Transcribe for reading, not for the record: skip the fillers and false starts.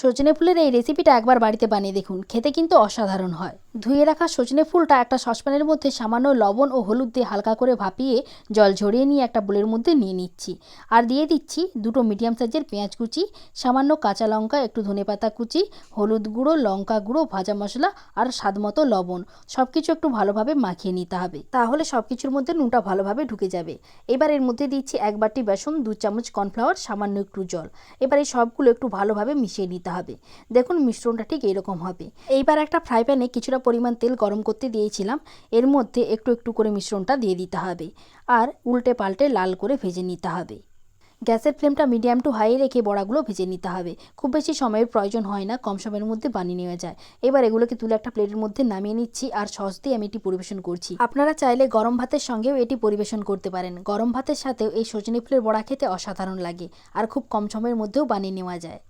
সজনে ফুলের এই রেসিপিটা একবার বাড়িতে বানিয়ে দেখুন, খেতে কিন্তু অসাধারণ হয়। ধুয়ে রাখা সজনে ফুলটা একটা সসপ্যানের মধ্যে সামান্য লবণ ও হলুদ দিয়ে হালকা করে ভাপিয়ে জল ঝরিয়ে নিয়ে একটা বোলের মধ্যে নিয়ে নিচ্ছি। আর দিয়ে দিচ্ছি দুটো মিডিয়াম সাইজের পেঁয়াজ কুচি, সামান্য কাঁচা লঙ্কা, একটু ধনেপাতা কুচি, হলুদ গুঁড়ো, লঙ্কা গুঁড়ো, ভাজা মশলা আর স্বাদমতো লবণ। সব কিছু একটু ভালোভাবে মাখিয়ে নিতে হবে, তাহলে সব কিছুর মধ্যে নুনটা ভালোভাবে ঢুকে যাবে। এবার এর মধ্যে দিচ্ছি 1 বাটি বেসন, 2 চামচ কর্নফ্লাওয়ার, সামান্য একটু জল। এবার এই সবগুলো একটু ভালোভাবে মিশিয়ে নিতে হবে। দেখুন মিশ্রণটা ঠিক এরকম হবে। এইবার একটা ফ্রাই প্যানে কিছুটা পরিমাণ তেল গরম করতে দিয়েছিলাম, এর মধ্যে একটু একটু করে মিশ্রণটা দিয়ে দিতে হবে আর উল্টে পাল্টে লাল করে ভেজে নিতে হবে। গ্যাসের ফ্লেমটা মিডিয়াম টু হাই রেখে বড়াগুলো ভেজে নিতে হবে। খুব বেশি সময়ের প্রয়োজন হয় না, কম সময়ের মধ্যে বানিয়ে নেওয়া যায়। এবার এগুলোকে তুলে একটা প্লেটের মধ্যে নামিয়ে নিচ্ছি আর সস দিয়ে আমি এটি পরিবেশন করছি। আপনারা চাইলে গরম ভাতের সঙ্গেও এটি পরিবেশন করতে পারেন। গরম ভাতের সাথেও এই সজনে ফুলের বড়া খেতে অসাধারণ লাগে আর খুব কম সময়ের মধ্যেও বানিয়ে নেওয়া যায়।